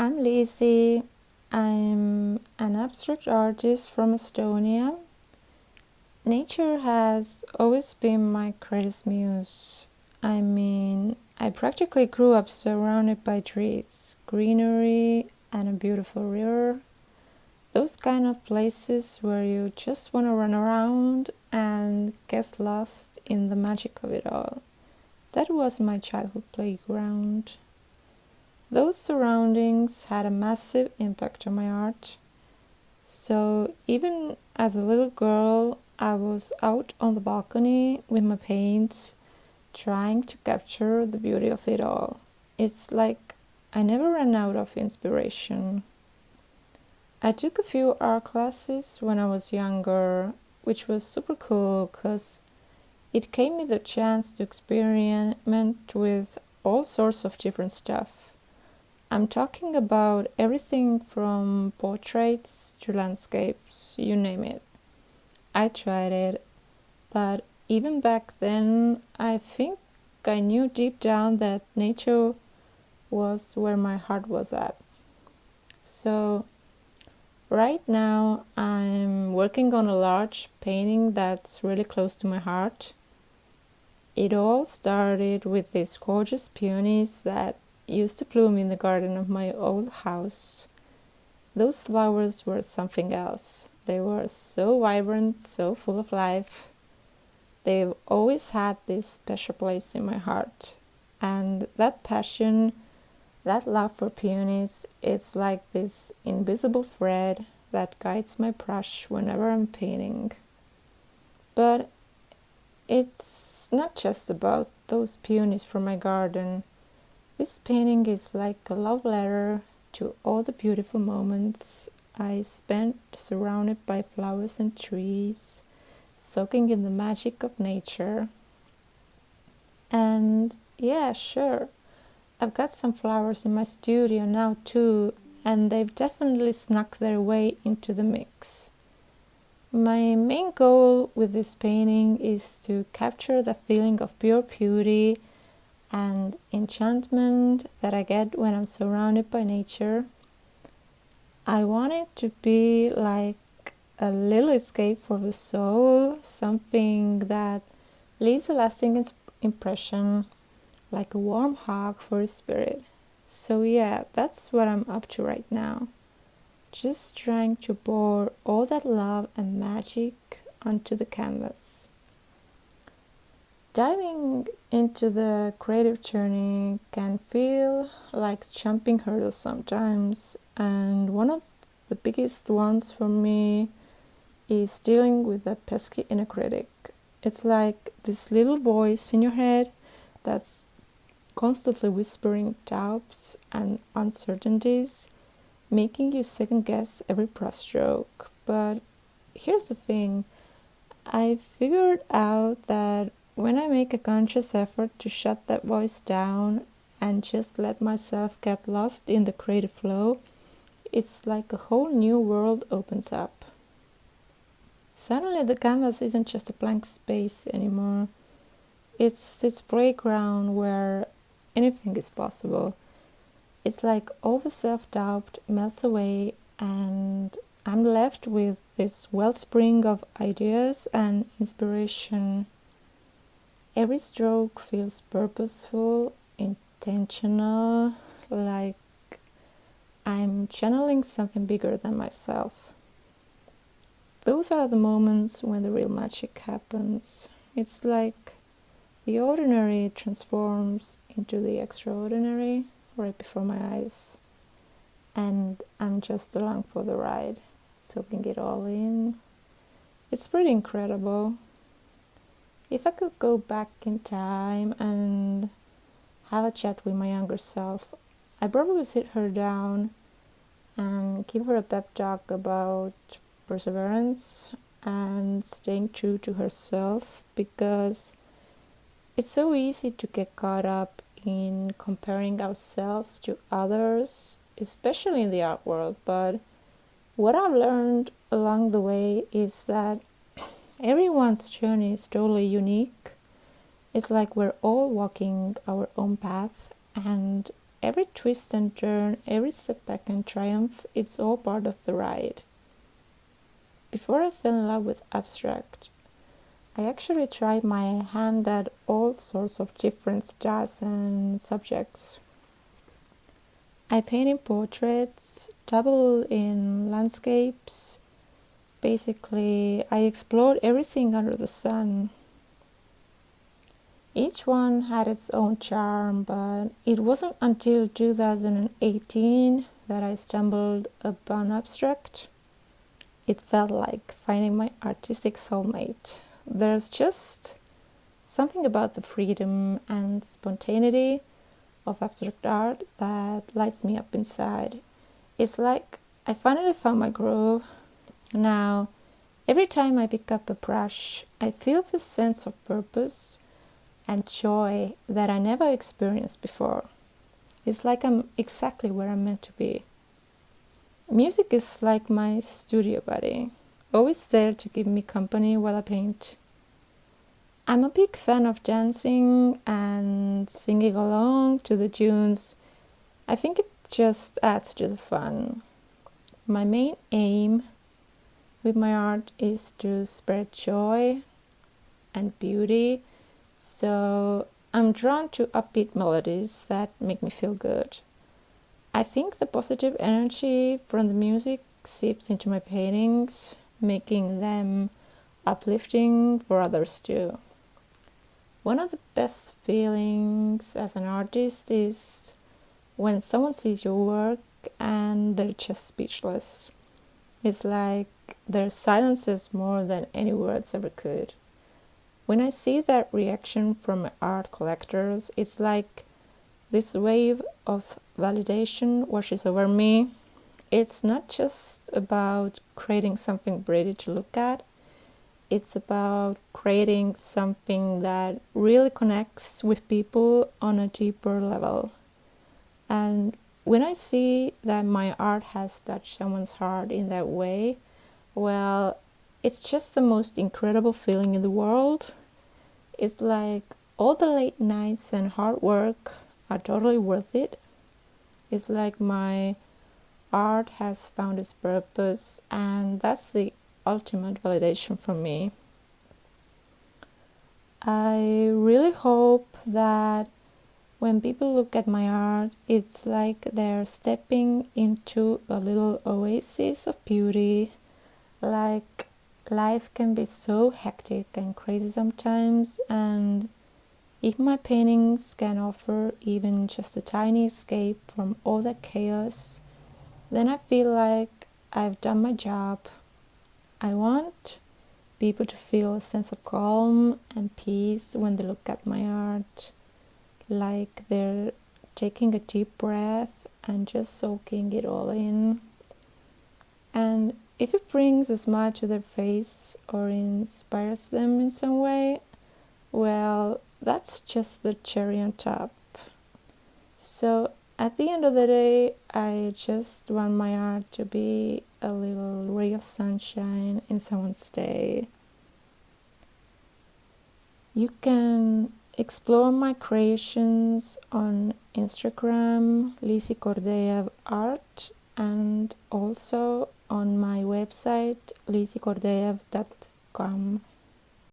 I'm Liisi. I'm an abstract artist from Estonia. Nature has always been my greatest muse. I practically grew up surrounded by trees, greenery, and a beautiful river. Those kind of places where you just want to run around and get lost in the magic of it all. That was my childhood playground. Those surroundings had a massive impact on my art. So even as a little girl, I was out on the balcony with my paints, trying to capture the beauty of it all. It's like I never ran out of inspiration. I took a few art classes when I was younger, which was super cool because it gave me the chance to experiment with all sorts of different stuff. I'm talking about everything from portraits to landscapes, you name it. I tried it, but even back then, I think I knew deep down that nature was where my heart was at. So, right now, I'm working on a large painting that's really close to my heart. It all started with these gorgeous peonies that used to bloom in the garden of my old house. Those flowers were something else. They were so vibrant, so full of life. They've always had this special place in my heart. And that passion, that love for peonies, is like this invisible thread that guides my brush whenever I'm painting. But it's not just about those peonies from my garden. This painting is like a love letter to all the beautiful moments I spent surrounded by flowers and trees, soaking in the magic of nature. And yeah, sure, I've got some flowers in my studio now too, and they've definitely snuck their way into the mix. My main goal with this painting is to capture the feeling of pure beauty and enchantment that I get when I'm surrounded by nature. I want it to be like a little escape for the soul, something that leaves a lasting impression, like a warm hug for the spirit. So yeah, that's what I'm up to right now. Just trying to pour all that love and magic onto the canvas. Diving into the creative journey can feel like jumping hurdles sometimes, and one of the biggest ones for me is dealing with the pesky inner critic. It's like this little voice in your head that's constantly whispering doubts and uncertainties, making you second guess every brushstroke. But here's the thing, I figured out that when I make a conscious effort to shut that voice down and just let myself get lost in the creative flow, it's like a whole new world opens up. Suddenly the canvas isn't just a blank space anymore. It's this playground where anything is possible. It's like all the self-doubt melts away and I'm left with this wellspring of ideas and inspiration. Every stroke feels purposeful, intentional, like I'm channeling something bigger than myself. Those are the moments when the real magic happens. It's like the ordinary transforms into the extraordinary right before my eyes. And I'm just along for the ride, soaking it all in. It's pretty incredible. If I could go back in time and have a chat with my younger self, I'd probably sit her down and give her a pep talk about perseverance and staying true to herself, because it's so easy to get caught up in comparing ourselves to others, especially in the art world. But what I've learned along the way is that everyone's journey is totally unique. It's like we're all walking our own path and every twist and turn, every setback and triumph, it's all part of the ride. Before I fell in love with abstract, I actually tried my hand at all sorts of different styles and subjects. I painted portraits, dabbled in landscapes. Basically, I explored everything under the sun. Each one had its own charm, but it wasn't until 2018 that I stumbled upon abstract. It felt like finding my artistic soulmate. There's just something about the freedom and spontaneity of abstract art that lights me up inside. It's like I finally found my groove. Now, every time I pick up a brush, I feel this sense of purpose and joy that I never experienced before. It's like I'm exactly where I'm meant to be. Music is like my studio buddy, always there to keep me company while I paint. I'm a big fan of dancing and singing along to the tunes. I think it just adds to the fun. My main aim with my art is to spread joy and beauty, so I'm drawn to upbeat melodies that make me feel good. I think the positive energy from the music seeps into my paintings, making them uplifting for others too. One of the best feelings as an artist is when someone sees your work and they're just speechless. It's like their silence is more than any words ever could. When I see that reaction from art collectors, it's like this wave of validation washes over me. It's not just about creating something pretty to look at. It's about creating something that really connects with people on a deeper level. And when I see that my art has touched someone's heart in that way, well, it's just the most incredible feeling in the world. It's like all the late nights and hard work are totally worth it. It's like my art has found its purpose, and that's the ultimate validation for me. I really hope that when people look at my art, it's like they're stepping into a little oasis of beauty. Like life can be so hectic and crazy sometimes, and if my paintings can offer even just a tiny escape from all that chaos, then I feel like I've done my job. I want people to feel a sense of calm and peace when they look at my art, like they're taking a deep breath and just soaking it all in. And if it brings a smile to their face or inspires them in some way, well, that's just the cherry on top. So at the end of the day, I just want my art to be a little ray of sunshine in someone's day. You can explore my creations on Instagram, Liisi Gordejev Art, and also on my website, liisigordejev.com.